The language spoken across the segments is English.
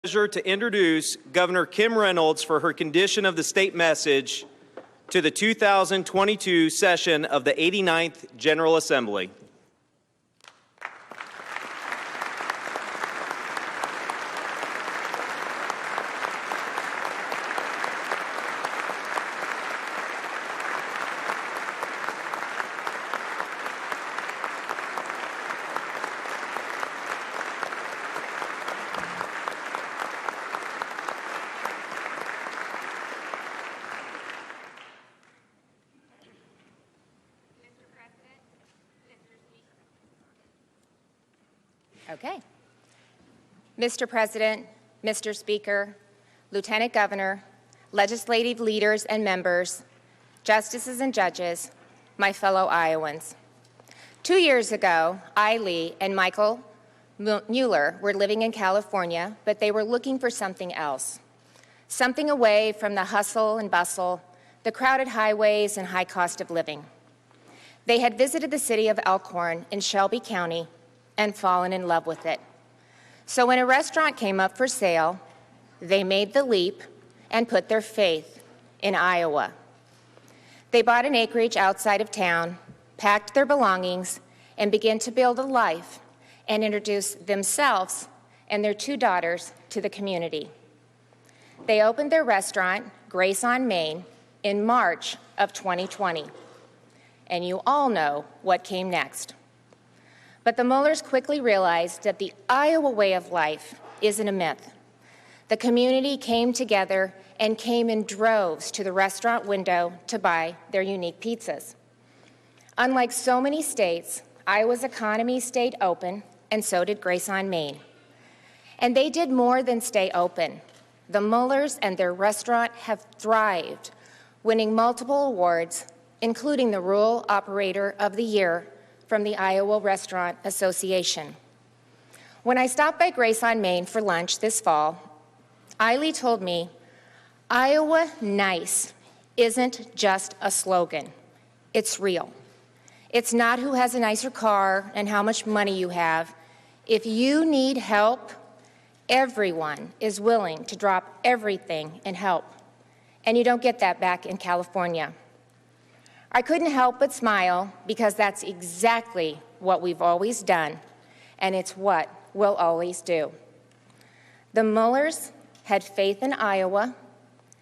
Pleasure to introduce Governor Kim Reynolds for her Condition of the State message to the 2022 session of the 89th General Assembly. Okay. Mr. President, Mr. Speaker, Lieutenant Governor, legislative leaders and members, justices and judges, my fellow Iowans. 2 years ago, Lee and Michael Mueller were living in California, but they were looking for something else, something away from the hustle and bustle, the crowded highways and high cost of living. They had visited the city of Elkhorn in Shelby County and fallen in love with it. So when a restaurant came up for sale, they made the leap and put their faith in Iowa. They bought an acreage outside of town, packed their belongings, and began to build a life and introduce themselves and their 2 daughters to the community. They opened their restaurant, Grace on Main, in March of 2020. And you all know what came next. But the Muellers quickly realized that the Iowa way of life isn't a myth. The community came together and came in droves to the restaurant window to buy their unique pizzas. Unlike so many states, Iowa's economy stayed open, and so did Grace on Main. And they did more than stay open. The Muellers and their restaurant have thrived, winning multiple awards, including the Rural Operator of the Year from the Iowa Restaurant Association. When I stopped by Grace on Main for lunch this fall, Lee told me, Iowa nice isn't just a slogan, it's real. It's not who has a nicer car and how much money you have. If you need help, everyone is willing to drop everything and help. And you don't get that back in California. I couldn't help but smile because that's exactly what we've always done, and it's what we'll always do. The Muellers had faith in Iowa,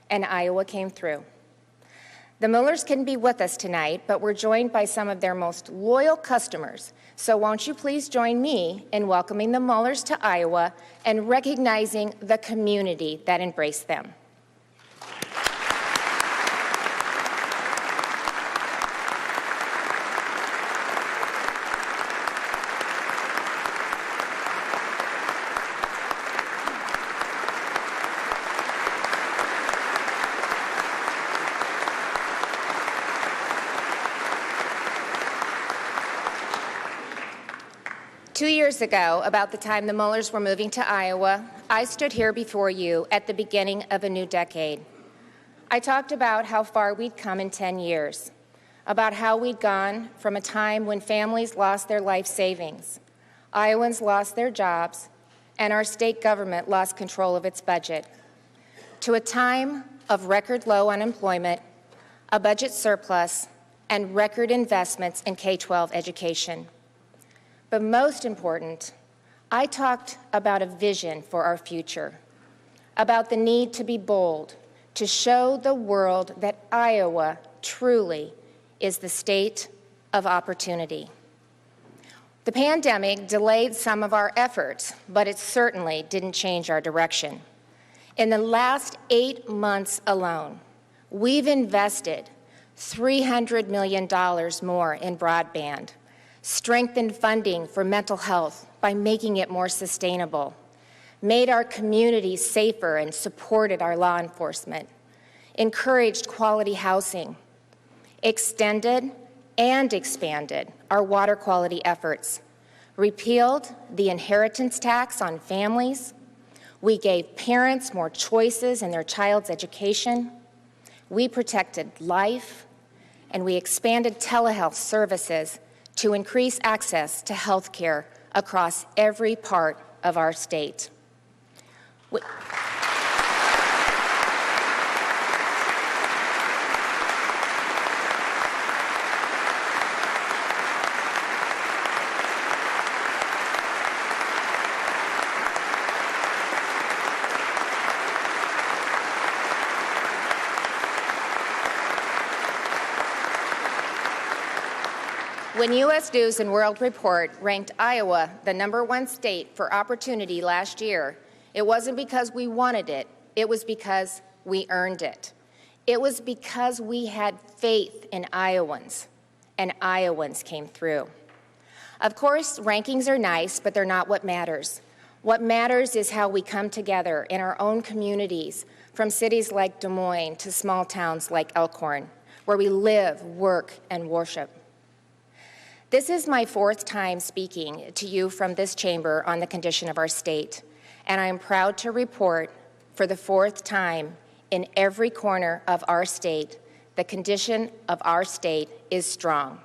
and Iowa came through. The Muellers couldn't be with us tonight, but we're joined by some of their most loyal customers. So won't you please join me in welcoming the Muellers to Iowa and recognizing the community that embraced them. 2 years ago, about the time the Muellers were moving to Iowa, I stood here before you at the beginning of a new decade. I talked about how far we'd come in 10 years, about how we'd gone from a time when families lost their life savings, Iowans lost their jobs, and our state government lost control of its budget, to a time of record low unemployment, a budget surplus, and record investments in K-12 education. But most important, I talked about a vision for our future, about the need to be bold, to show the world that Iowa truly is the state of opportunity. The pandemic delayed some of our efforts, but it certainly didn't change our direction. In the last 8 months alone, we've invested $300 million more in broadband, strengthened funding for mental health by making it more sustainable, made our communities safer and supported our law enforcement, encouraged quality housing, extended and expanded our water quality efforts, repealed the inheritance tax on families, we gave parents more choices in their child's education, we protected life, and we expanded telehealth services to increase access to health care across every part of our state. We- When U.S. News & World Report ranked Iowa the #1 state for opportunity last year, it wasn't because we wanted it. It was because we earned it. It was because we had faith in Iowans, and Iowans came through. Of course, rankings are nice, but they're not what matters. What matters is how we come together in our own communities, from cities like Des Moines to small towns like Elkhorn, where we live, work, and worship. This is my 4th time speaking to you from this chamber on the condition of our state, and I am proud to report for the 4th time in every corner of our state, the condition of our state is strong.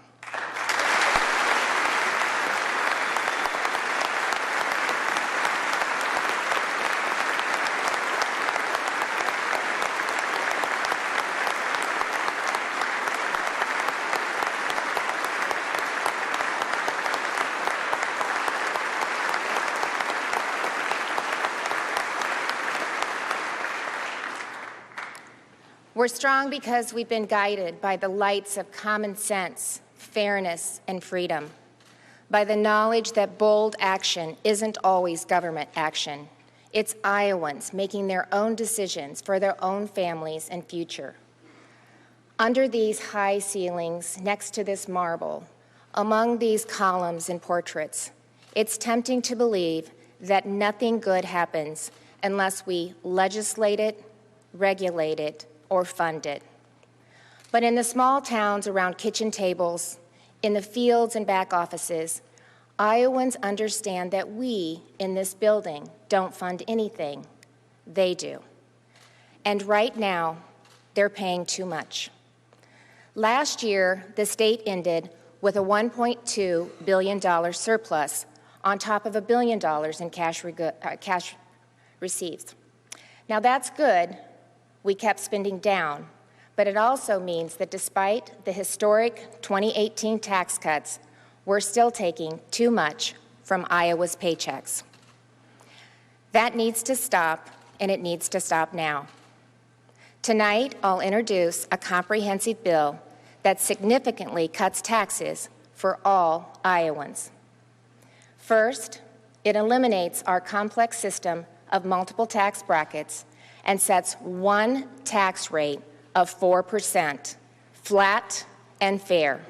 We're strong because we've been guided by the lights of common sense, fairness, and freedom, by the knowledge that bold action isn't always government action. It's Iowans making their own decisions for their own families and future. Under these high ceilings, next to this marble, among these columns and portraits, it's tempting to believe that nothing good happens unless we legislate it, regulate it, or fund it. But in the small towns around kitchen tables, in the fields and back offices, Iowans understand that we in this building don't fund anything. They do. And right now, they're paying too much. Last year, the state ended with a $1.2 billion surplus on top of $1 billion in cash receipts. Now that's good. We kept spending down, but it also means that despite the historic 2018 tax cuts, we're still taking too much from Iowa's paychecks. That needs to stop, and it needs to stop now. Tonight, I'll introduce a comprehensive bill that significantly cuts taxes for all Iowans. First, it eliminates our complex system of multiple tax brackets and sets one tax rate of 4%, flat and fair.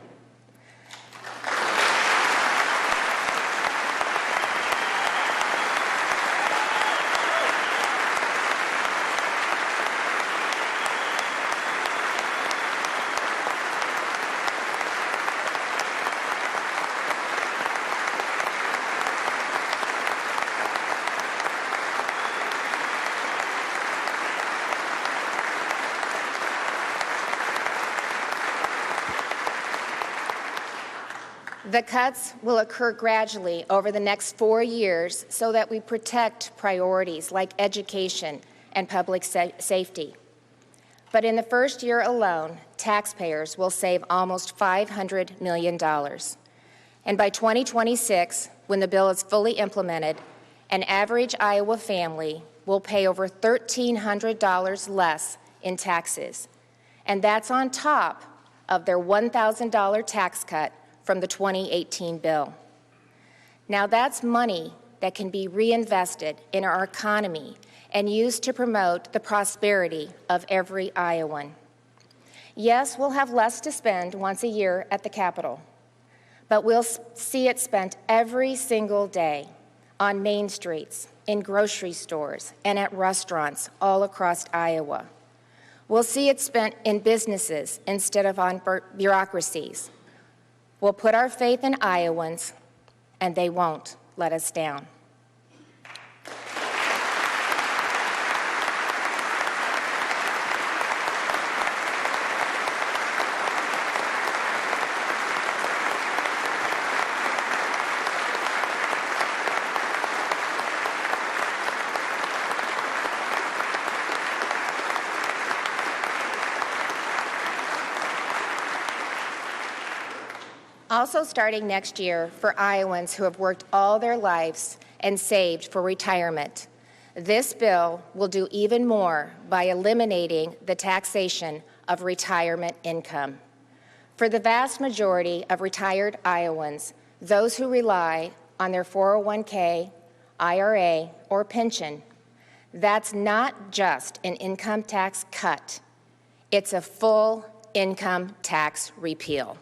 The cuts will occur gradually over the next 4 years so that we protect priorities like education and public safety. But in the first year alone, taxpayers will save almost $500 million. And by 2026, when the bill is fully implemented, an average Iowa family will pay over $1,300 less in taxes. And that's on top of their $1,000 tax cut from the 2018 bill. Now that's money that can be reinvested in our economy and used to promote the prosperity of every Iowan. Yes, we'll have less to spend once a year at the Capitol, but we'll see it spent every single day on main streets, in grocery stores, and at restaurants all across Iowa. We'll see it spent in businesses instead of on bureaucracies. We'll put our faith in Iowans, and they won't let us down. Also starting next year, for Iowans who have worked all their lives and saved for retirement, this bill will do even more by eliminating the taxation of retirement income. For the vast majority of retired Iowans, those who rely on their 401k, IRA, or pension, that's not just an income tax cut, it's a full income tax repeal.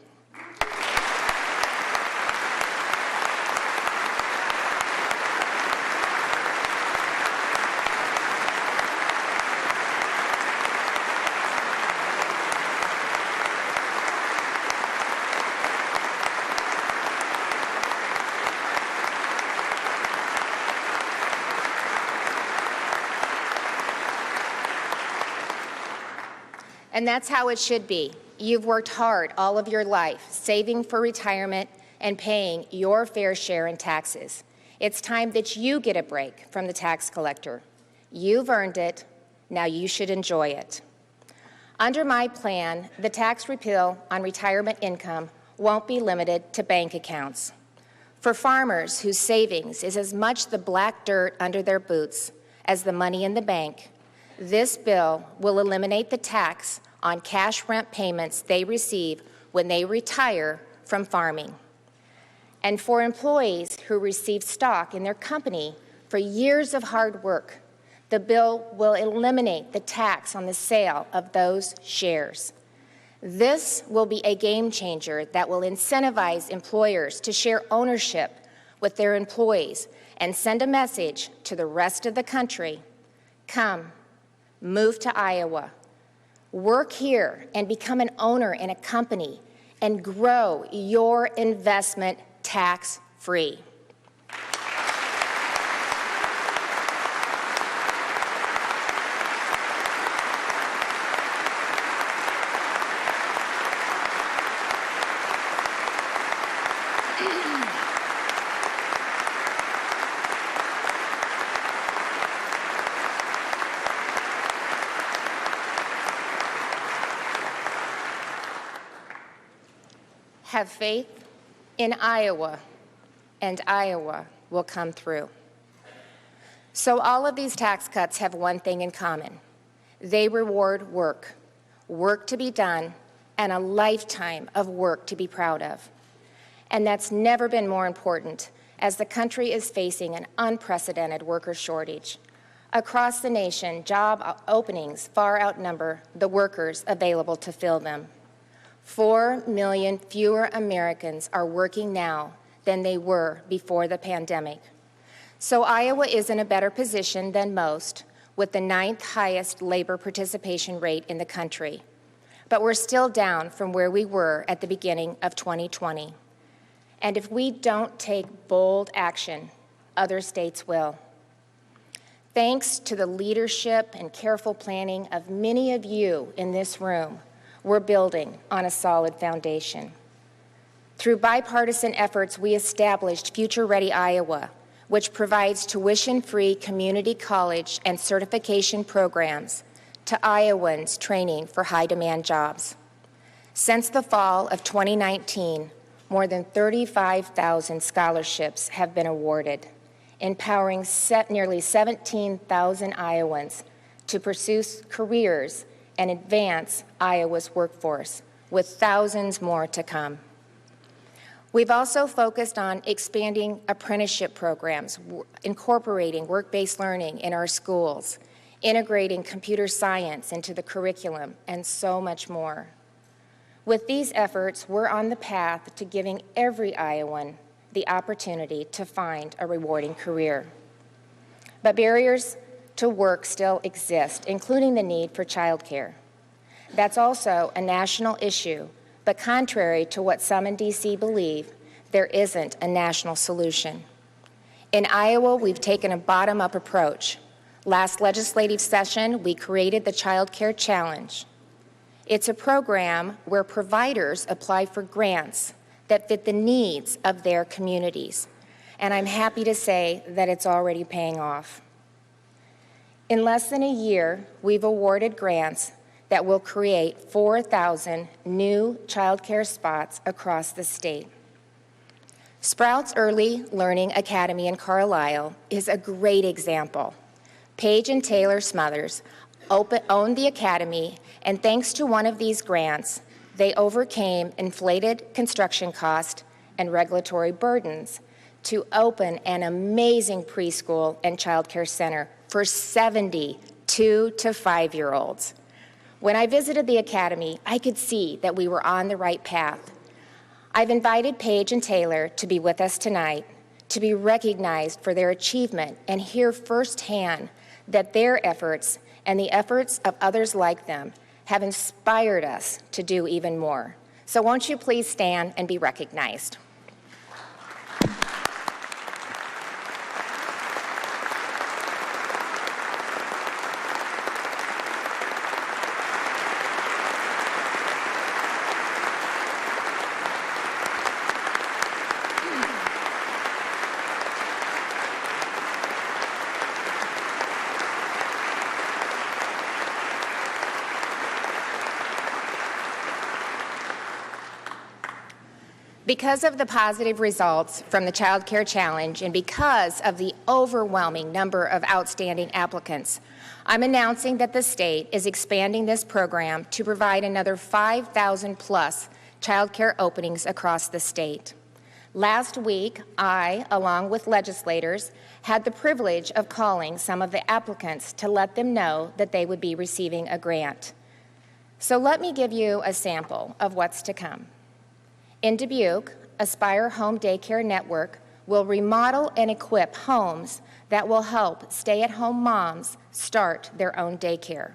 And that's how it should be. You've worked hard all of your life, saving for retirement and paying your fair share in taxes. It's time that you get a break from the tax collector. You've earned it. Now you should enjoy it. Under my plan, the tax repeal on retirement income won't be limited to bank accounts. For farmers whose savings is as much the black dirt under their boots as the money in the bank, this bill will eliminate the tax on cash rent payments they receive when they retire from farming. And for employees who receive stock in their company for years of hard work, the bill will eliminate the tax on the sale of those shares. This will be a game changer that will incentivize employers to share ownership with their employees and send a message to the rest of the country: come, move to Iowa, work here and become an owner in a company and grow your investment tax-free. Have faith in Iowa, and Iowa will come through. So all of these tax cuts have one thing in common. They reward work, work to be done, and a lifetime of work to be proud of. And that's never been more important as the country is facing an unprecedented worker shortage. Across the nation, job openings far outnumber the workers available to fill them. 4 million fewer Americans are working now than they were before the pandemic. So Iowa is in a better position than most, with the 9th highest labor participation rate in the country. But we're still down from where we were at the beginning of 2020. And if we don't take bold action, other states will. Thanks to the leadership and careful planning of many of you in this room, we're building on a solid foundation. Through bipartisan efforts, we established Future Ready Iowa, which provides tuition-free community college and certification programs to Iowans training for high-demand jobs. Since the fall of 2019, more than 35,000 scholarships have been awarded, empowering nearly 17,000 Iowans to pursue careers and advance Iowa's workforce, with thousands more to come. We've also focused on expanding apprenticeship programs, incorporating work-based learning in our schools, integrating computer science into the curriculum, and so much more. With these efforts, we're on the path to giving every Iowan the opportunity to find a rewarding career. But barriers to work still exist, including the need for childcare. That's also a national issue, but contrary to what some in D.C. believe, there isn't a national solution. In Iowa, we've taken a bottom-up approach. Last legislative session, we created the Child Care Challenge. It's a program where providers apply for grants that fit the needs of their communities, and I'm happy to say that it's already paying off. In less than a year, we've awarded grants that will create 4,000 new child care spots across the state. Sprouts Early Learning Academy in Carlisle is a great example. Paige and Taylor Smothers owned the academy, and thanks to one of these grants, they overcame inflated construction costs and regulatory burdens to open an amazing preschool and child care center for 70 2 to 5-year-olds. When I visited the academy, I could see that we were on the right path. I've invited Paige and Taylor to be with us tonight, to be recognized for their achievement and hear firsthand that their efforts and the efforts of others like them have inspired us to do even more. So won't you please stand and be recognized? Because of the positive results from the Child Care Challenge and because of the overwhelming number of outstanding applicants, I'm announcing that the state is expanding this program to provide another 5,000 plus child care openings across the state. Last week, I, along with legislators, had the privilege of calling some of the applicants to let them know that they would be receiving a grant. So let me give you a sample of what's to come. In Dubuque, Aspire Home Daycare Network will remodel and equip homes that will help stay-at-home moms start their own daycare.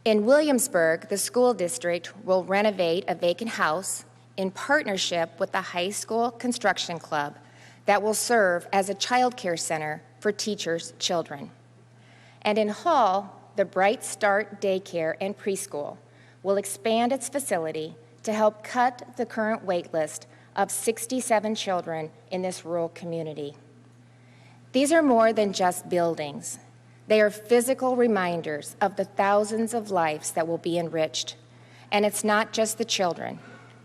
In Williamsburg, the school district will renovate a vacant house in partnership with the high school construction club that will serve as a child care center for teachers' children. And in Hall, the Bright Start Daycare and Preschool will expand its facility to help cut the current wait list of 67 children in this rural community. These are more than just buildings. They are physical reminders of the thousands of lives that will be enriched. And it's not just the children.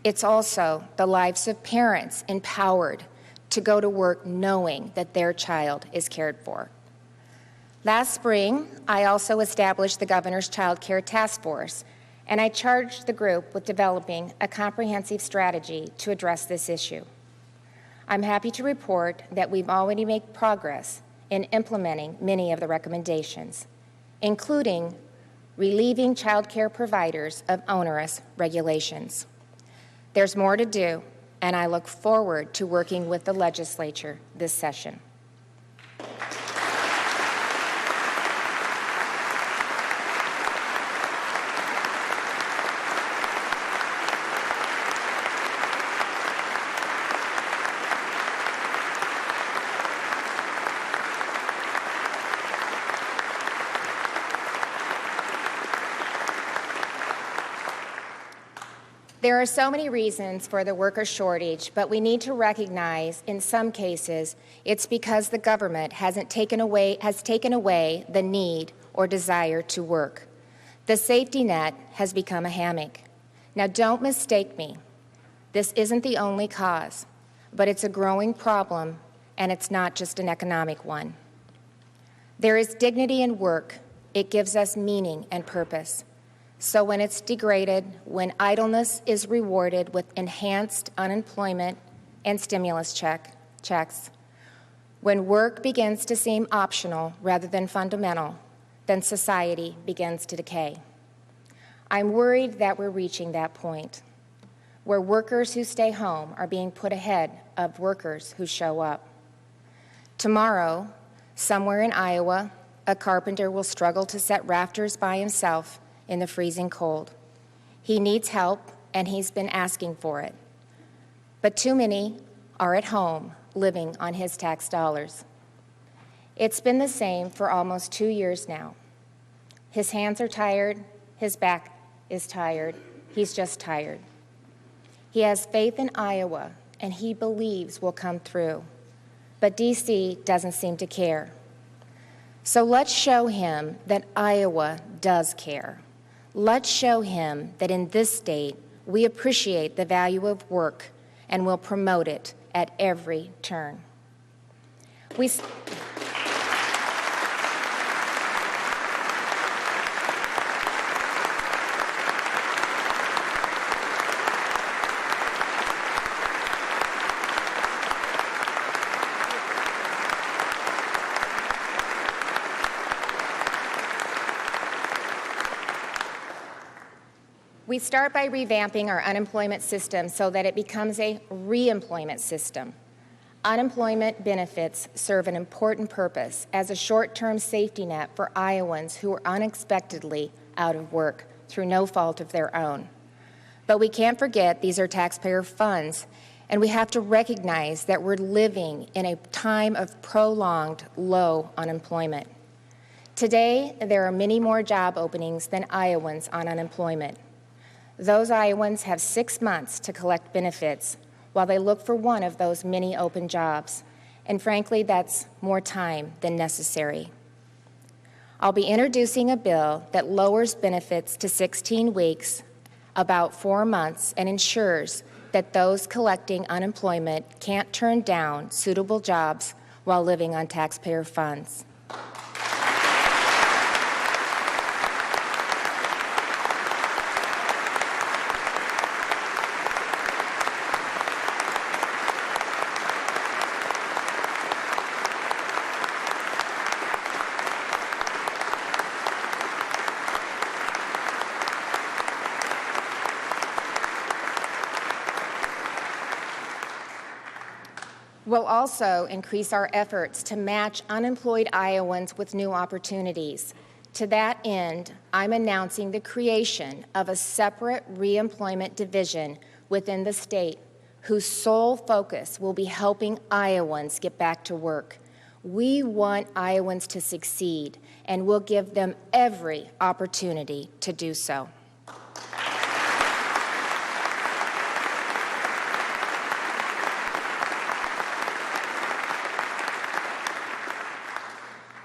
It's also the lives of parents empowered to go to work knowing that their child is cared for. Last spring, I also established the Governor's Child Care Task Force, and I charged the group with developing a comprehensive strategy to address this issue. I'm happy to report that we've already made progress in implementing many of the recommendations, including relieving child care providers of onerous regulations. There's more to do, and I look forward to working with the legislature this session. There are so many reasons for the worker shortage, but we need to recognize in some cases it's because the government has taken away the need or desire to work. The safety net has become a hammock. Now don't mistake me. This isn't the only cause, but it's a growing problem, and it's not just an economic one. There is dignity in work. It gives us meaning and purpose. So when it's degraded, when idleness is rewarded with enhanced unemployment and stimulus checks, when work begins to seem optional rather than fundamental, then society begins to decay. I'm worried that we're reaching that point, where workers who stay home are being put ahead of workers who show up. Tomorrow, somewhere in Iowa, a carpenter will struggle to set rafters by himself in the freezing cold. He needs help, and he's been asking for it. But too many are at home living on his tax dollars. It's been the same for almost 2 years now. His hands are tired, his back is tired, he's just tired. He has faith in Iowa, and he believes we'll come through. But DC doesn't seem to care. So let's show him that Iowa does care. Let's show him that in this state, we appreciate the value of work and will promote it at every turn. We start by revamping our unemployment system so that it becomes a re-employment system. Unemployment benefits serve an important purpose as a short-term safety net for Iowans who are unexpectedly out of work through no fault of their own. But we can't forget these are taxpayer funds, and we have to recognize that we're living in a time of prolonged low unemployment. Today, there are many more job openings than Iowans on unemployment. Those Iowans have 6 months to collect benefits while they look for one of those many open jobs. And frankly, that's more time than necessary. I'll be introducing a bill that lowers benefits to 16 weeks, about 4 months, and ensures that those collecting unemployment can't turn down suitable jobs while living on taxpayer funds. We'll also increase our efforts to match unemployed Iowans with new opportunities. To that end, I'm announcing the creation of a separate reemployment division within the state whose sole focus will be helping Iowans get back to work. We want Iowans to succeed, and we'll give them every opportunity to do so.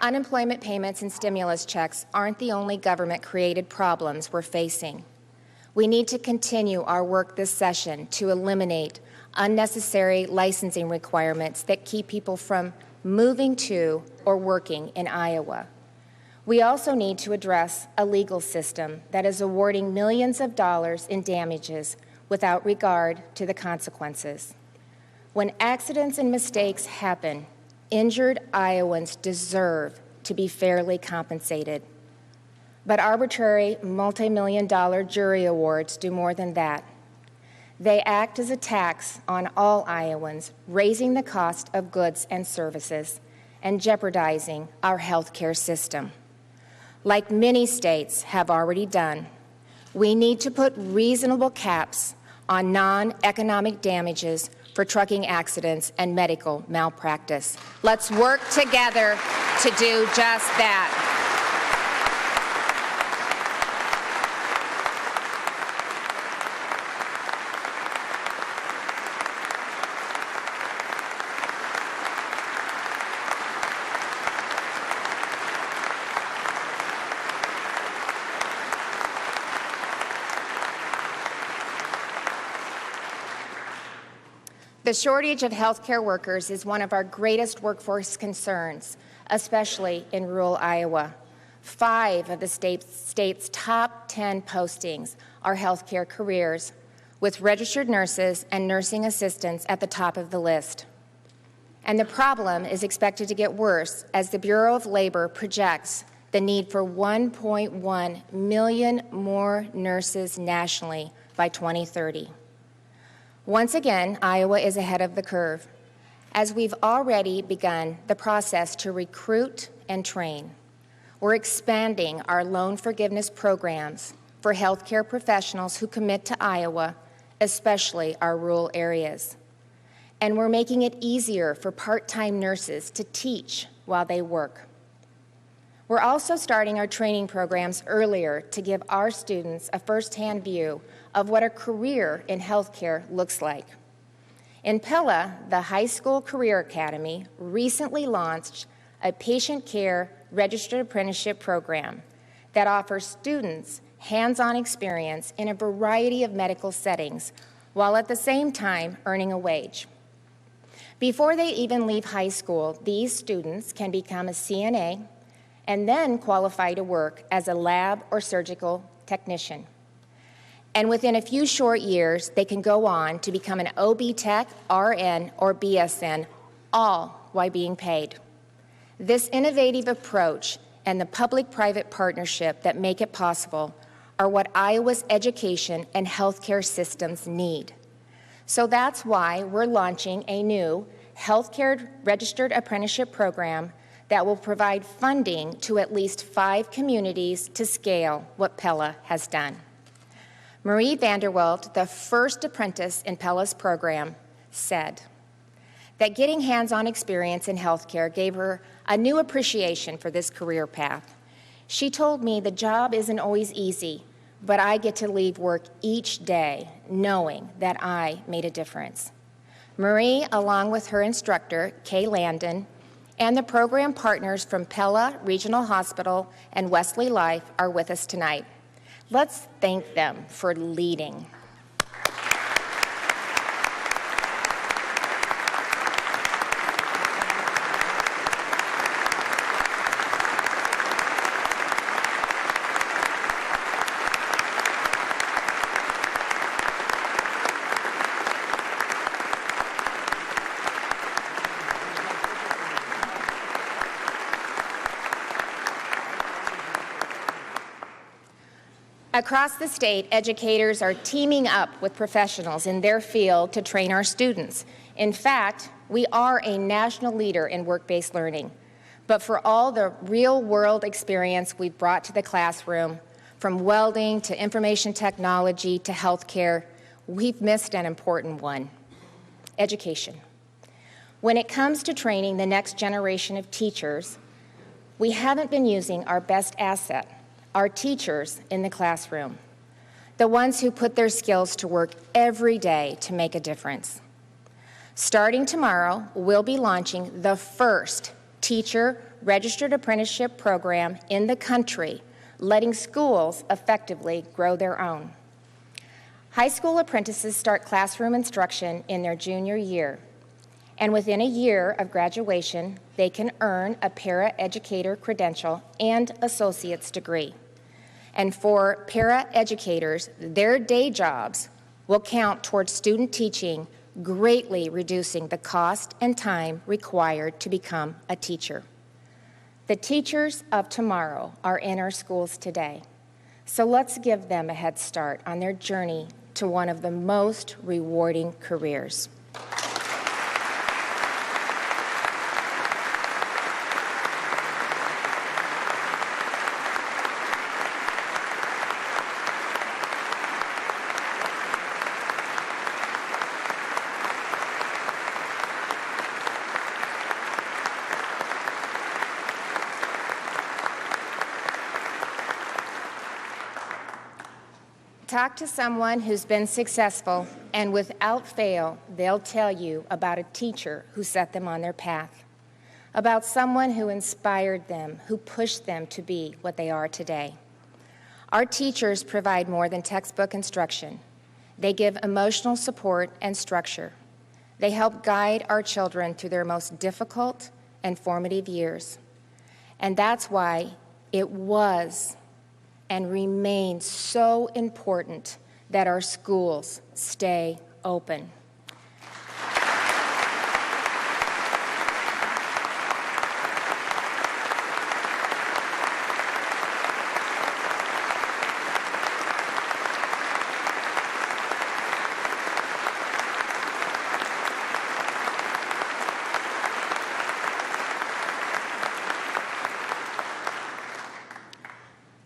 Unemployment payments and stimulus checks aren't the only government-created problems we're facing. We need to continue our work this session to eliminate unnecessary licensing requirements that keep people from moving to or working in Iowa. We also need to address a legal system that is awarding millions of dollars in damages without regard to the consequences. When accidents and mistakes happen, injured Iowans deserve to be fairly compensated. But arbitrary multi-million-dollar jury awards do more than that. They act as a tax on all Iowans, raising the cost of goods and services and jeopardizing our health care system. Like many states have already done, we need to put reasonable caps on non-economic damages for trucking accidents and medical malpractice. Let's work together to do just that. The shortage of healthcare workers is one of our greatest workforce concerns, especially in rural Iowa. 5 of the state's top 10 postings are healthcare careers, with registered nurses and nursing assistants at the top of the list. And the problem is expected to get worse as the Bureau of Labor projects the need for 1.1 million more nurses nationally by 2030. Once again, Iowa is ahead of the curve, as we've already begun the process to recruit and train. We're expanding our loan forgiveness programs for healthcare professionals who commit to Iowa, especially our rural areas. And we're making it easier for part-time nurses to teach while they work. We're also starting our training programs earlier to give our students a first-hand view of what a career in healthcare looks like. In Pella, the High School Career Academy recently launched a patient care registered apprenticeship program that offers students hands-on experience in a variety of medical settings while at the same time earning a wage. Before they even leave high school, these students can become a CNA and then qualify to work as a lab or surgical technician. And within a few short years, they can go on to become an OB Tech, RN, or BSN, all while being paid. This innovative approach and the public-private partnership that make it possible are what Iowa's education and healthcare systems need. So that's why we're launching a new healthcare registered apprenticeship program that will provide funding to at least 5 communities to scale what Pella has done. Marie Vanderwelt, the first apprentice in Pella's program, said that getting hands-on experience in healthcare gave her a new appreciation for this career path. She told me the job isn't always easy, but I get to leave work each day knowing that I made a difference. Marie, along with her instructor, Kay Landon, and the program partners from Pella Regional Hospital and Wesley Life are with us tonight. Let's thank them for leading. Across the state, educators are teaming up with professionals in their field to train our students. In fact, we are a national leader in work-based learning. But for all the real-world experience we've brought to the classroom, from welding to information technology to healthcare, we've missed an important one: education. When it comes to training the next generation of teachers, we haven't been using our best asset, our teachers in the classroom, the ones who put their skills to work every day to make a difference. Starting tomorrow, we'll be launching the first teacher registered apprenticeship program in the country, letting schools effectively grow their own. High school apprentices start classroom instruction in their junior year, and within a year of graduation, they can earn a para-educator credential and associate's degree. And for para-educators, their day jobs will count towards student teaching, greatly reducing the cost and time required to become a teacher. The teachers of tomorrow are in our schools today, so let's give them a head start on their journey to one of the most rewarding careers. Talk to someone who's been successful, and without fail, they'll tell you about a teacher who set them on their path, about someone who inspired them, who pushed them to be what they are today. Our teachers provide more than textbook instruction. They give emotional support and structure. They help guide our children through their most difficult and formative years. And that's why it was and remains so important that our schools stay open.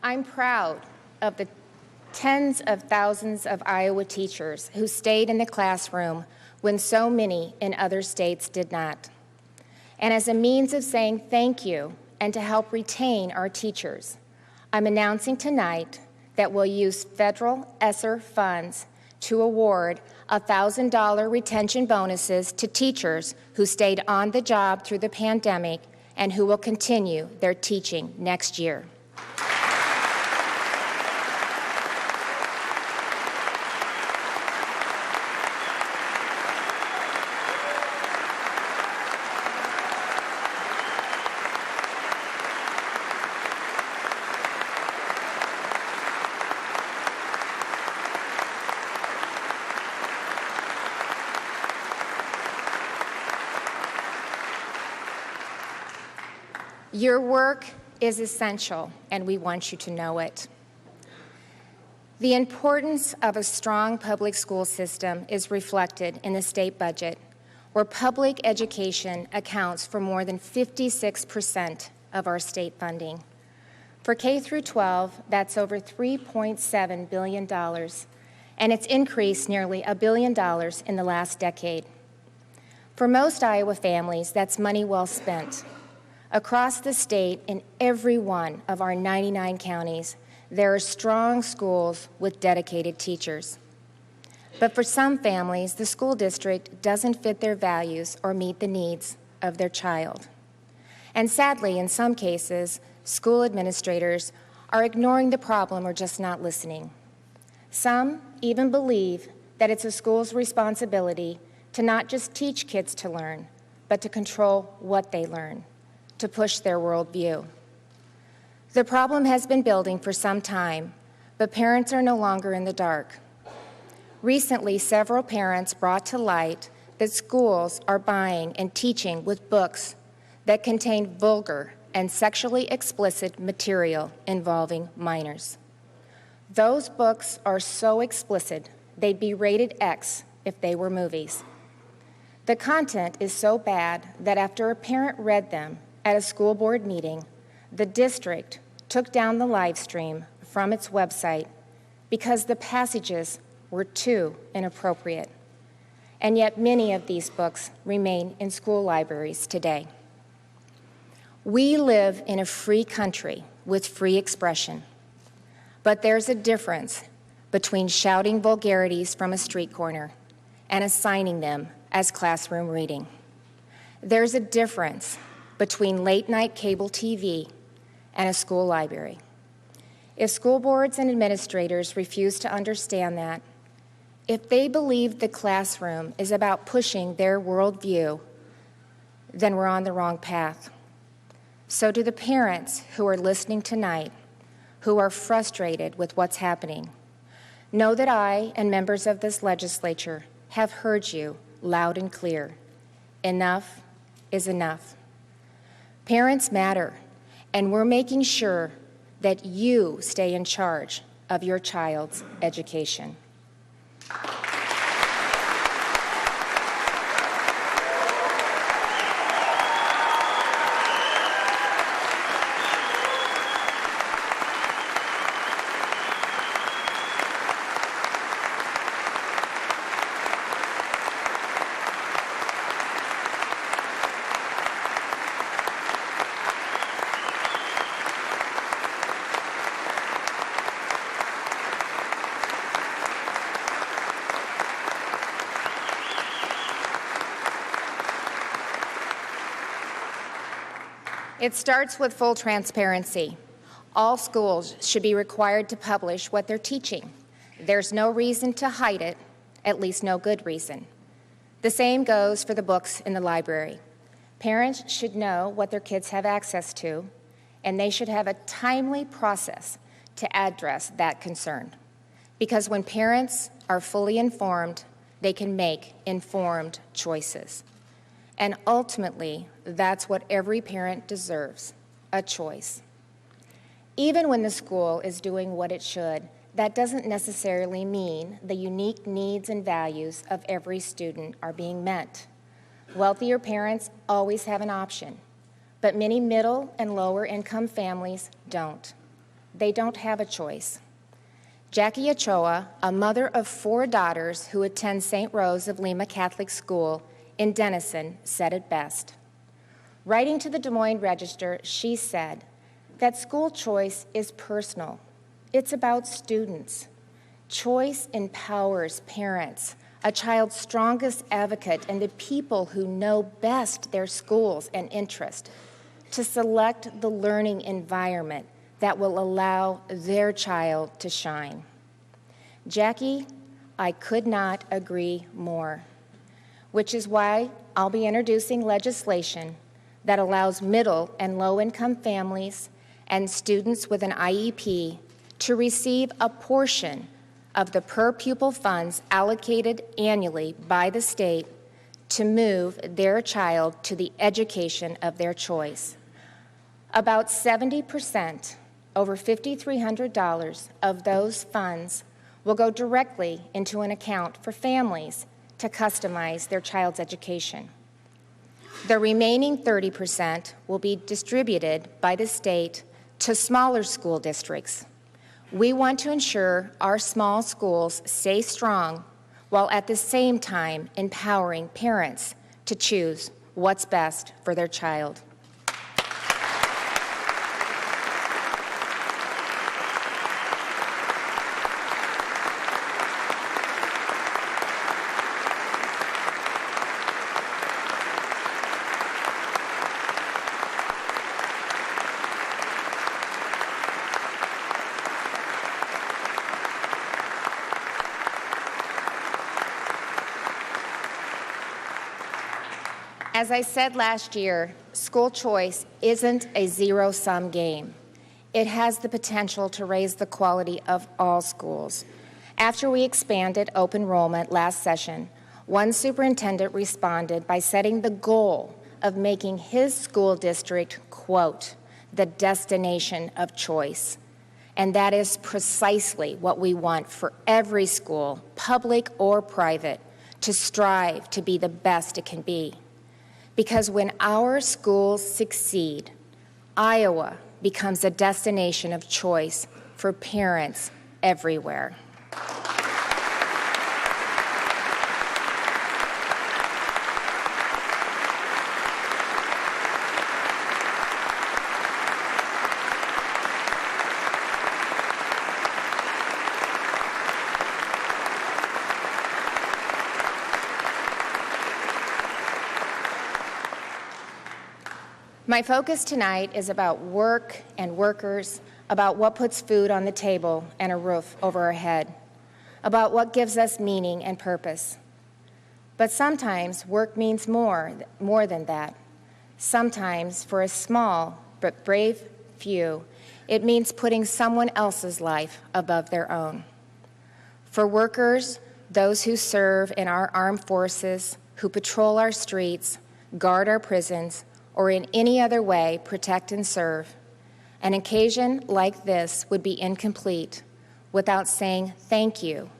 I'm proud of the tens of thousands of Iowa teachers who stayed in the classroom when so many in other states did not. And as a means of saying thank you and to help retain our teachers, I'm announcing tonight that we'll use federal ESSER funds to award $1,000 retention bonuses to teachers who stayed on the job through the pandemic and who will continue their teaching next year. Your work is essential, and we want you to know it. The importance of a strong public school system is reflected in the state budget, where public education accounts for more than 56% of our state funding. For K through 12, that's over $3.7 billion, and it's increased nearly $1 billion in the last decade. For most Iowa families, that's money well spent. Across the state, in every one of our 99 counties, there are strong schools with dedicated teachers. But for some families, the school district doesn't fit their values or meet the needs of their child. And sadly, in some cases, school administrators are ignoring the problem or just not listening. Some even believe that it's a school's responsibility to not just teach kids to learn, but to control what they learn, to push their worldview. The problem has been building for some time, but parents are no longer in the dark. Recently, several parents brought to light that schools are buying and teaching with books that contain vulgar and sexually explicit material involving minors. Those books are so explicit, they'd be rated X if they were movies. The content is so bad that after a parent read them at a school board meeting, the district took down the live stream from its website because the passages were too inappropriate. And yet many of these books remain in school libraries today. We live in a free country with free expression, but there's a difference between shouting vulgarities from a street corner and assigning them as classroom reading. There's a difference between late-night cable TV and a school library. If school boards and administrators refuse to understand that, if they believe the classroom is about pushing their worldview, then we're on the wrong path. So to the parents who are listening tonight, who are frustrated with what's happening, know that I and members of this legislature have heard you loud and clear. Enough is enough. Parents matter, and we're making sure that you stay in charge of your child's education. It starts with full transparency. All schools should be required to publish what they're teaching. There's no reason to hide it, at least no good reason. The same goes for the books in the library. Parents should know what their kids have access to, and they should have a timely process to address that concern. Because when parents are fully informed, they can make informed choices. And ultimately, that's what every parent deserves, a choice. Even when the school is doing what it should, that doesn't necessarily mean the unique needs and values of every student are being met. Wealthier parents always have an option, but many middle and lower income families don't. They don't have a choice. Jackie Ochoa, a mother of 4 daughters who attend St. Rose of Lima Catholic School in Denison, said it best. Writing to the Des Moines Register, she said that school choice is personal. It's about students. Choice empowers parents, a child's strongest advocate, and the people who know best their schools and interests, to select the learning environment that will allow their child to shine. Jackie, I could not agree more, which is why I'll be introducing legislation that allows middle and low-income families and students with an IEP to receive a portion of the per-pupil funds allocated annually by the state to move their child to the education of their choice. About 70%, over $5,300 of those funds will go directly into an account for families to customize their child's education. The remaining 30% will be distributed by the state to smaller school districts. We want to ensure our small schools stay strong while at the same time empowering parents to choose what's best for their child. As I said last year, school choice isn't a zero-sum game. It has the potential to raise the quality of all schools. After we expanded open enrollment last session, one superintendent responded by setting the goal of making his school district, quote, the destination of choice. And that is precisely what we want for every school, public or private, to strive to be the best it can be. Because when our schools succeed, Iowa becomes a destination of choice for parents everywhere. My focus tonight is about work and workers, about what puts food on the table and a roof over our head, about what gives us meaning and purpose. But sometimes work means more than that. Sometimes, for a small but brave few, it means putting someone else's life above their own. For workers, those who serve in our armed forces, who patrol our streets, guard our prisons, or in any other way protect and serve, an occasion like this would be incomplete without saying thank you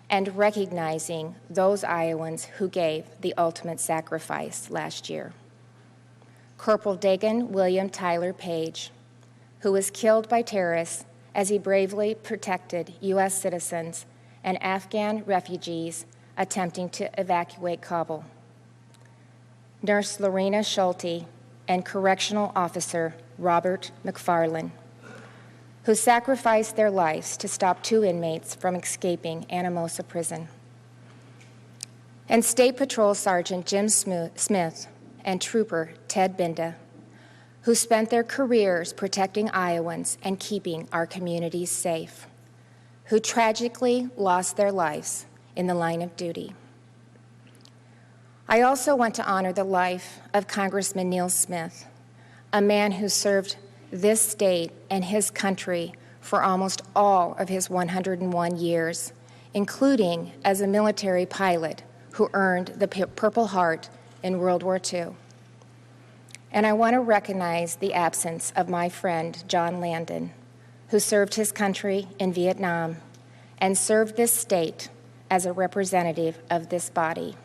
and recognizing those Iowans who gave the ultimate sacrifice last year. Corporal Dagan William Tyler Page, who was killed by terrorists as he bravely protected U.S. citizens and Afghan refugees attempting to evacuate Kabul. Nurse Lorena Schulte and Correctional Officer Robert McFarland, who sacrificed their lives to stop 2 inmates from escaping Anamosa Prison. And State Patrol Sergeant Jim Smith and Trooper Ted Binda, who spent their careers protecting Iowans and keeping our communities safe, who tragically lost their lives in the line of duty. I also want to honor the life of Congressman Neil Smith, a man who served this state and his country for almost all of his 101 years, including as a military pilot who earned the Purple Heart in World War II. And I want to recognize the absence of my friend John Landon, who served his country in Vietnam and served this state as a representative of this body.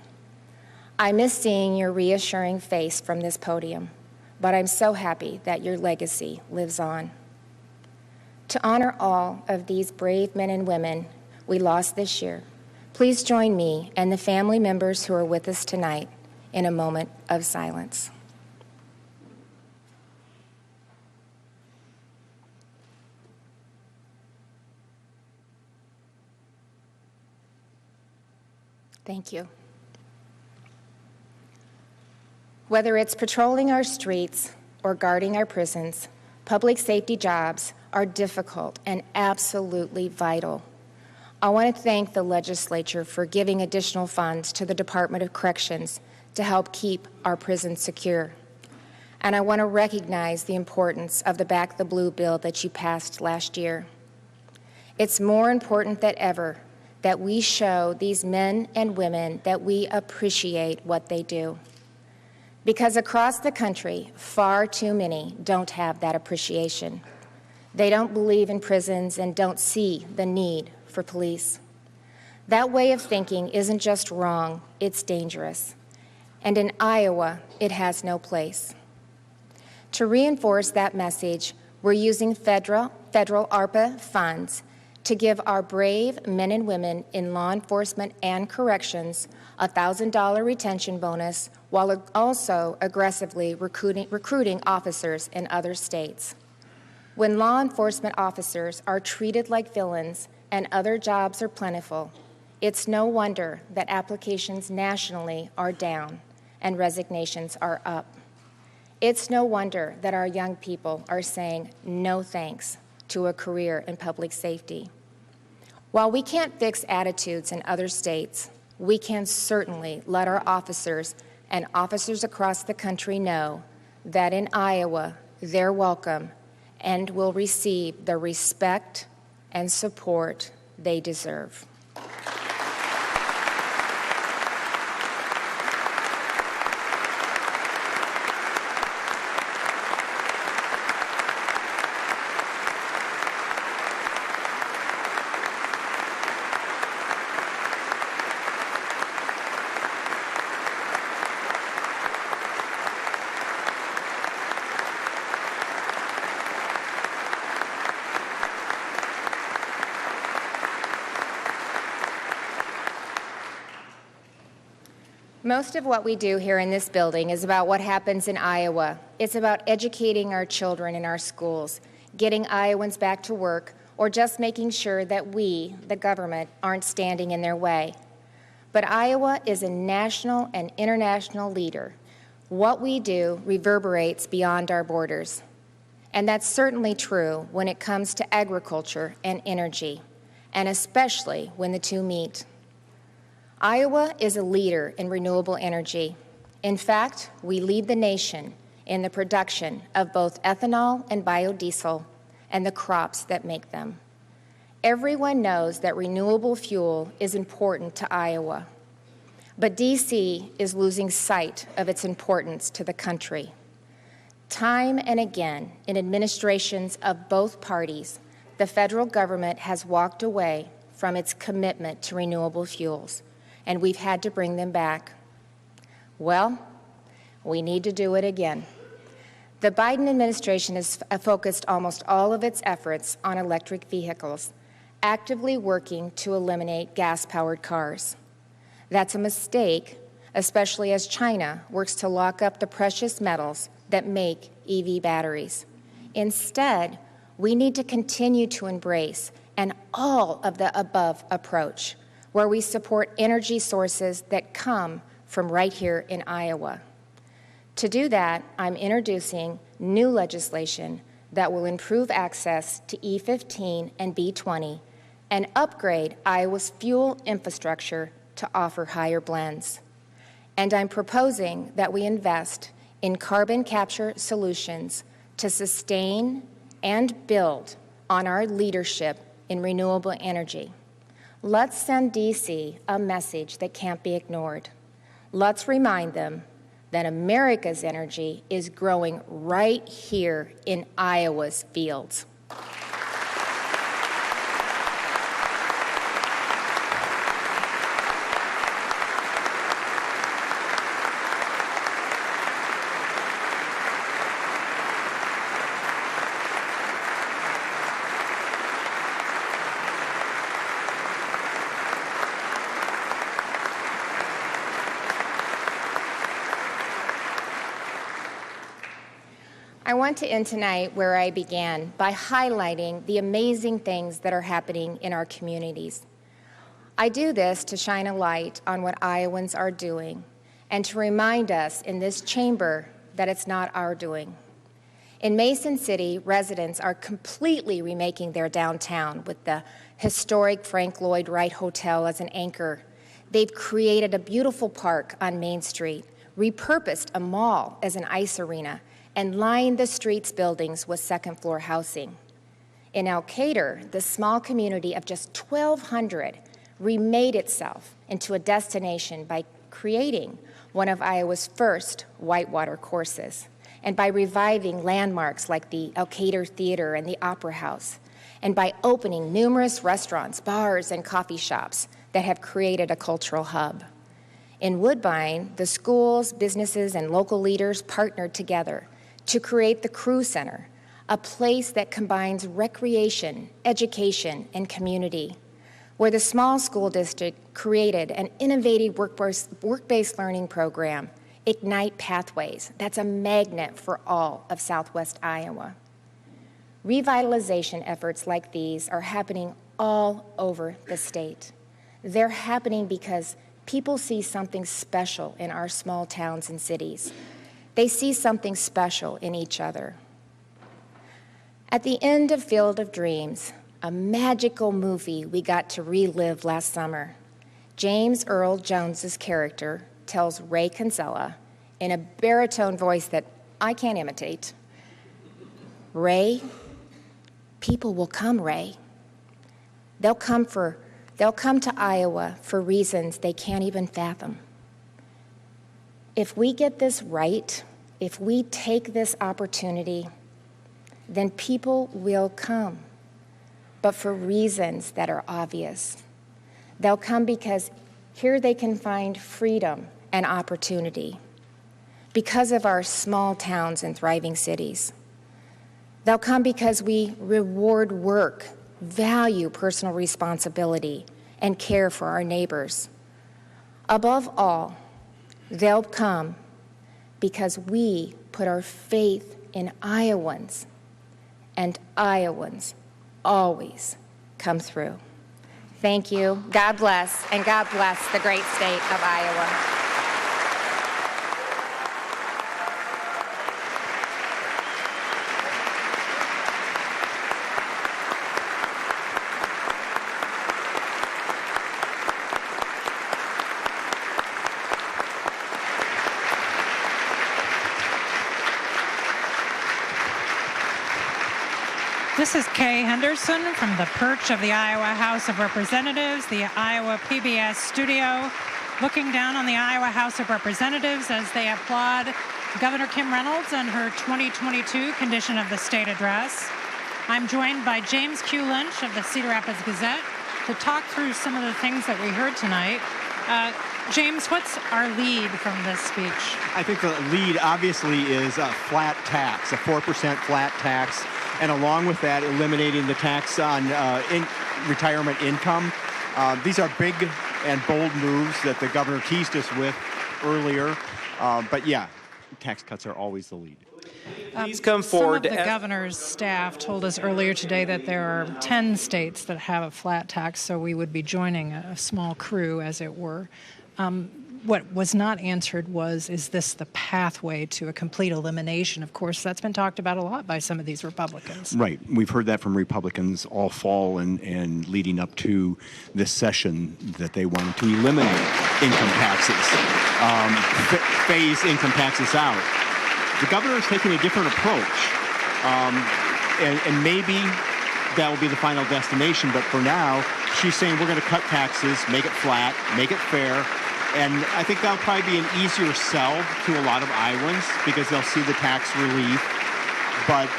I miss seeing your reassuring face from this podium, but I'm so happy that your legacy lives on. To honor all of these brave men and women we lost this year, please join me and the family members who are with us tonight in a moment of silence. Thank you. Whether it's patrolling our streets or guarding our prisons, public safety jobs are difficult and absolutely vital. I want to thank the legislature for giving additional funds to the Department of Corrections to help keep our prisons secure. And I want to recognize the importance of the Back the Blue bill that you passed last year. It's more important than ever that we show these men and women that we appreciate what they do. Because across the country, far too many don't have that appreciation. They don't believe in prisons and don't see the need for police. That way of thinking isn't just wrong, it's dangerous. And in Iowa, it has no place. To reinforce that message, we're using federal ARPA funds to give our brave men and women in law enforcement and corrections a $1,000 retention bonus while also aggressively recruiting officers in other states. When law enforcement officers are treated like villains and other jobs are plentiful, it's no wonder that applications nationally are down and resignations are up. It's no wonder that our young people are saying no thanks to a career in public safety. While we can't fix attitudes in other states, we can certainly let our officers and officers across the country know that in Iowa, they're welcome and will receive the respect and support they deserve. Most of what we do here in this building is about what happens in Iowa. It's about educating our children in our schools, getting Iowans back to work, or just making sure that we, the government, aren't standing in their way. But Iowa is a national and international leader. What we do reverberates beyond our borders. And that's certainly true when it comes to agriculture and energy, and especially when the two meet. Iowa is a leader in renewable energy. In fact, we lead the nation in the production of both ethanol and biodiesel and the crops that make them. Everyone knows that renewable fuel is important to Iowa, but D.C. is losing sight of its importance to the country. Time and again, in administrations of both parties, the federal government has walked away from its commitment to renewable fuels, and we've had to bring them back. Well, we need to do it again. The Biden administration has focused almost all of its efforts on electric vehicles, actively working to eliminate gas-powered cars. That's a mistake, especially as China works to lock up the precious metals that make EV batteries. Instead, we need to continue to embrace an all-of-the-above approach, where we support energy sources that come from right here in Iowa. To do that, I'm introducing new legislation that will improve access to E15 and B20 and upgrade Iowa's fuel infrastructure to offer higher blends. And I'm proposing that we invest in carbon capture solutions to sustain and build on our leadership in renewable energy. Let's send D.C. a message that can't be ignored. Let's remind them that America's energy is growing right here in Iowa's fields. I want to end tonight where I began, by highlighting the amazing things that are happening in our communities. I do this to shine a light on what Iowans are doing and to remind us in this chamber that it's not our doing. In Mason City, residents are completely remaking their downtown with the historic Frank Lloyd Wright Hotel as an anchor. They've created a beautiful park on Main Street, repurposed a mall as an ice arena, and lined the streets buildings with second-floor housing. In Elkader, the small community of just 1,200 remade itself into a destination by creating one of Iowa's first whitewater courses, and by reviving landmarks like the Alcater Theater and the Opera House, and by opening numerous restaurants, bars, and coffee shops that have created a cultural hub. In Woodbine, the schools, businesses, and local leaders partnered together to create the Crew Center, a place that combines recreation, education, and community, where the small school district created an innovative work-based learning program, Ignite Pathways, that's a magnet for all of Southwest Iowa. Revitalization efforts like these are happening all over the state. They're happening because people see something special in our small towns and cities. They see something special in each other. At the end of Field of Dreams, a magical movie we got to relive last summer, James Earl Jones's character tells Ray Kinsella in a baritone voice that I can't imitate, "Ray, people will come, Ray. They'll come to Iowa for reasons they can't even fathom. If we get this right, if we take this opportunity, then people will come, but for reasons that are obvious. They'll come because here they can find freedom and opportunity because of our small towns and thriving cities. They'll come because we reward work, value personal responsibility, and care for our neighbors. Above all, they'll come because we put our faith in Iowans, and Iowans always come through. Thank you. God bless, and God bless the great state of Iowa. This is Kay Henderson from the perch of the Iowa House of Representatives, the Iowa PBS studio, looking down on the Iowa House of Representatives as they applaud Governor Kim Reynolds on her 2022 Condition of the State Address. I'm joined by James Q. Lynch of the Cedar Rapids Gazette to talk through some of the things that we heard tonight. James, what's our lead from this speech? I think the lead obviously is a flat tax, a 4% flat tax, and along with that, eliminating the tax on retirement income. These are big and bold moves that the governor teased us with earlier. But yeah, tax cuts are always the lead. Please come forward. Some of the governor's staff told us earlier today that there are 10 states that have a flat tax, so we would be joining a small crew, as it were. What was not answered was, is this the pathway to a complete elimination? Of course, that's been talked about a lot by some of these Republicans. Right. We've heard that from Republicans all fall and leading up to this session that they wanted to eliminate income taxes, phase income taxes out. The governor is taking a different approach, and maybe that will be the final destination, but for now, she's saying we're going to cut taxes, make it flat, make it fair. And I think that'll probably be an easier sell to a lot of Iowans because they'll see the tax relief. But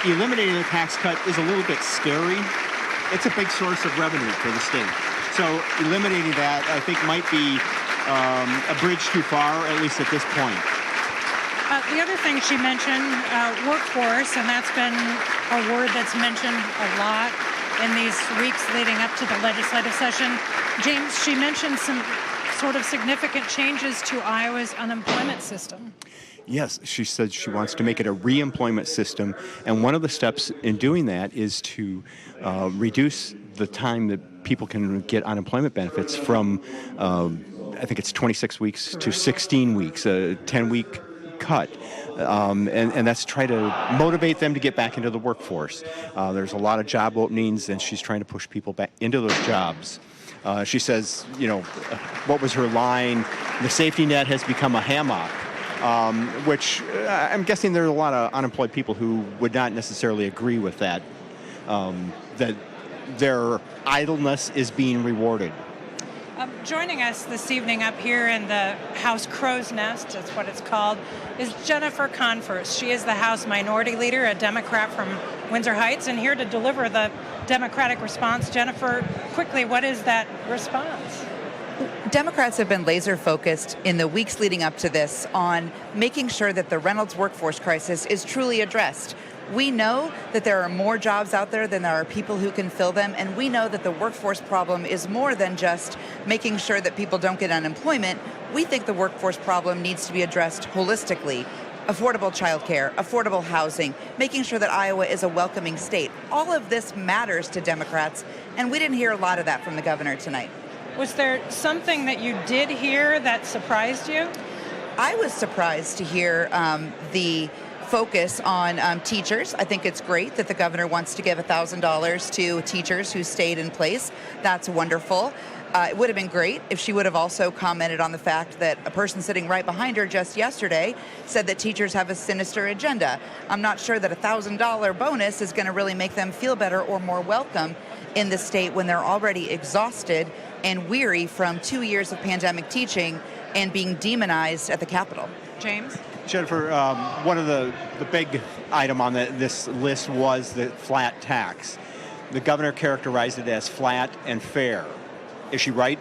eliminating the tax cut is a little bit scary. It's a big source of revenue for the state. So eliminating that, I think, might be a bridge too far, at least at this point. The other thing she mentioned, workforce, and that's been a word that's mentioned a lot in these weeks leading up to the legislative session. James, she mentioned some sort of significant changes to Iowa's unemployment system. Yes, she said she wants to make it a reemployment system, and one of the steps in doing that is to reduce the time that people can get unemployment benefits from, I think it's 26 weeks to 16 weeks, a 10-week cut. And that's try to motivate them to get back into the workforce. There's a lot of job openings, and she's trying to push people back into those jobs. She says, what was her line? The safety net has become a hammock, which I'm guessing there are a lot of unemployed people who would not necessarily agree with that, that their idleness is being rewarded. Joining us this evening up here in the House Crow's Nest, that's what it's called, is Jennifer Converse. She is the House Minority Leader, a Democrat from Windsor Heights, and here to deliver the Democratic response. Jennifer, quickly, what is that response? Democrats have been laser focused in the weeks leading up to this on making sure that the Reynolds workforce crisis is truly addressed. We know that there are more jobs out there than there are people who can fill them, and we know that the workforce problem is more than just making sure that people don't get unemployment. We think the workforce problem needs to be addressed holistically. Affordable childcare, affordable housing, making sure that Iowa is a welcoming state. All of this matters to Democrats, and we didn't hear a lot of that from the governor tonight. Was there something that you did hear that surprised you? I was surprised to hear the focus on teachers. I think it's great that the governor wants to give $1,000 to teachers who stayed in place. That's wonderful. It would have been great if she would have also commented on the fact that a person sitting right behind her just yesterday said that teachers have a sinister agenda. I'm not sure that $1,000 bonus is going to really make them feel better or more welcome in the state when they're already exhausted and weary from 2 years of pandemic teaching and being demonized at the Capitol. James? Jennifer, one of the big item on this list was the flat tax. The governor characterized it as flat and fair. Is she right?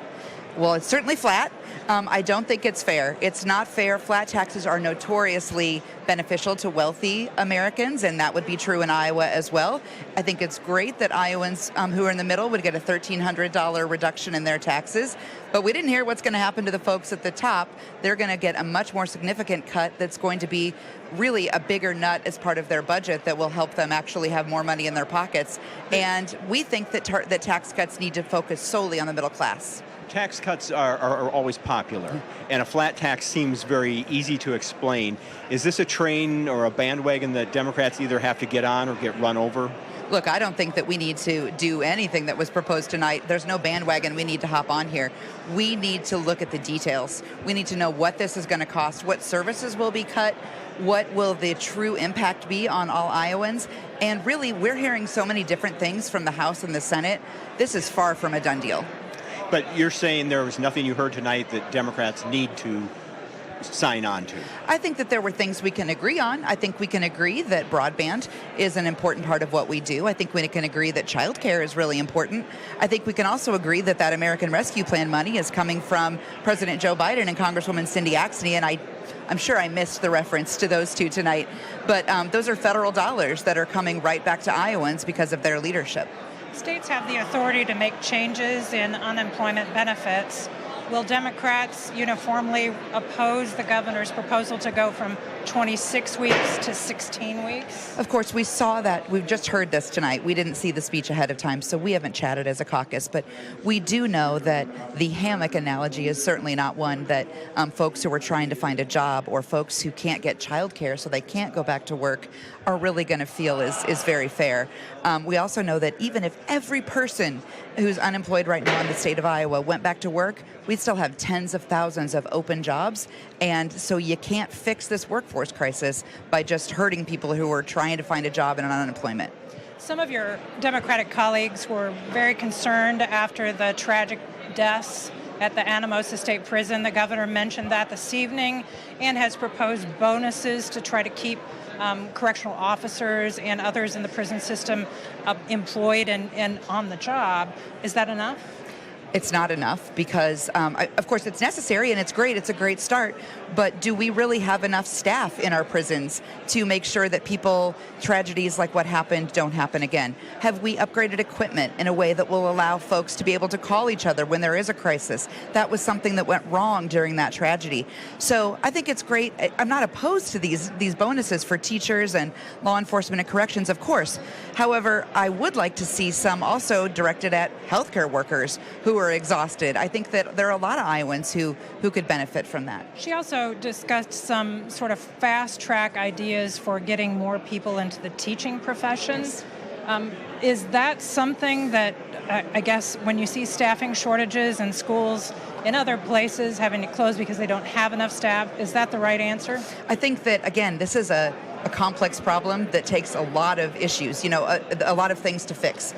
Well, it's certainly flat. I don't think it's fair. It's not fair. Flat taxes are notoriously beneficial to wealthy Americans, and that would be true in Iowa as well. I think it's great that Iowans who are in the middle would get a $1,300 reduction in their taxes, but we didn't hear what's going to happen to the folks at the top. They're going to get a much more significant cut that's going to be really a bigger nut as part of their budget that will help them actually have more money in their pockets. And we think that that tax cuts need to focus solely on the middle class. Tax cuts are always popular, and a flat tax seems very easy to explain. Is this a train or a bandwagon that Democrats either have to get on or get run over? Look, I don't think that we need to do anything that was proposed tonight. There's no bandwagon we need to hop on here. We need to look at the details. We need to know what this is going to cost, what services will be cut, what will the true impact be on all Iowans. And really, we're hearing so many different things from the House and the Senate. This is far from a done deal. But you're saying there was nothing you heard tonight that Democrats need to sign on to? I think that there were things we can agree on. I think we can agree that broadband is an important part of what we do. I think we can agree that childcare is really important. I think we can also agree that that American Rescue Plan money is coming from President Joe Biden and Congresswoman Cindy Axne, and I'm sure I missed the reference to those two tonight. But those are federal dollars that are coming right back to Iowans because of their leadership. States have the authority to make changes in unemployment benefits. Will Democrats uniformly oppose the governor's proposal to go from 26 weeks to 16 weeks? Of course, we saw that. We've just heard this tonight. We didn't see the speech ahead of time, so we haven't chatted as a caucus. But we do know that the hammock analogy is certainly not one that folks who are trying to find a job or folks who can't get childcare so they can't go back to work are really going to feel is very fair. We also know that even if every person who's unemployed right now in the state of Iowa went back to work, we'd still have tens of thousands of open jobs. And so you can't fix this workforce crisis by just hurting people who are trying to find a job and on unemployment. Some of your Democratic colleagues were very concerned after the tragic deaths at the Anamosa State Prison. The governor mentioned that this evening and has proposed bonuses to try to keep correctional officers and others in the prison system employed and on the job. Is that enough? It's not enough because, of course, it's necessary and it's great. It's a great start. But do we really have enough staff in our prisons to make sure that tragedies like what happened don't happen again? Have we upgraded equipment in a way that will allow folks to be able to call each other when there is a crisis? That was something that went wrong during that tragedy. So I think it's great. I'm not opposed to these bonuses for teachers and law enforcement and corrections, of course. However, I would like to see some also directed at healthcare workers who are exhausted. I think that there are a lot of Iowans who could benefit from that. She also discussed some sort of fast-track ideas for getting more people into the teaching profession. Yes. Is that something that, I guess, when you see staffing shortages in schools in other places having to close because they don't have enough staff, is that the right answer? I think that, again, this is a complex problem that takes a lot of issues, a lot of things to fix.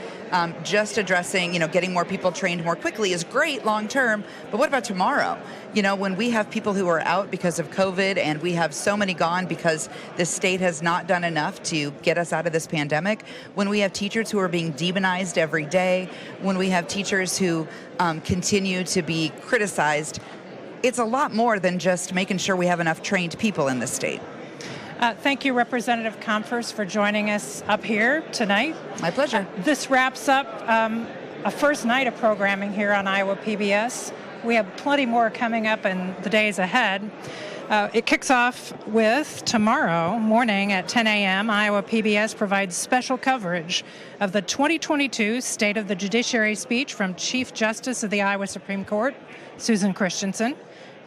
Just addressing, getting more people trained more quickly is great long term, but what about tomorrow? When we have people who are out because of COVID and we have so many gone because the state has not done enough to get us out of this pandemic, when we have teachers who are being demonized every day, when we have teachers who continue to be criticized, it's a lot more than just making sure we have enough trained people in the state. Thank you, Representative Comfers, for joining us up here tonight. My pleasure. This wraps up a first night of programming here on Iowa PBS. We have plenty more coming up in the days ahead. It kicks off with tomorrow morning at 10 a.m. Iowa PBS provides special coverage of the 2022 State of the Judiciary speech from Chief Justice of the Iowa Supreme Court, Susan Christensen.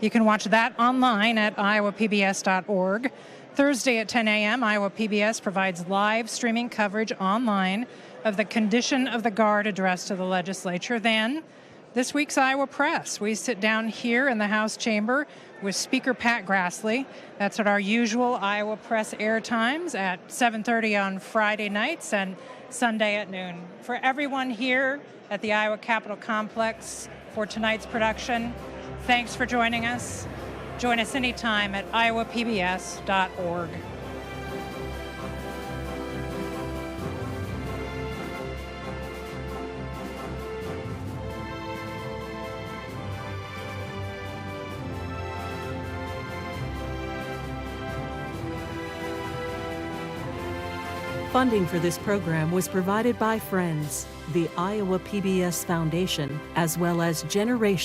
You can watch that online at iowapbs.org. Thursday at 10 a.m., Iowa PBS provides live streaming coverage online of the Condition of the Guard address to the legislature. Then, this week's Iowa Press. We sit down here in the House chamber with Speaker Pat Grassley. That's at our usual Iowa Press air times at 7:30 on Friday nights and Sunday at noon. For everyone here at the Iowa Capitol Complex for tonight's production, thanks for joining us. Join us anytime at iowapbs.org. Funding for this program was provided by Friends, the Iowa PBS Foundation, as well as Generation.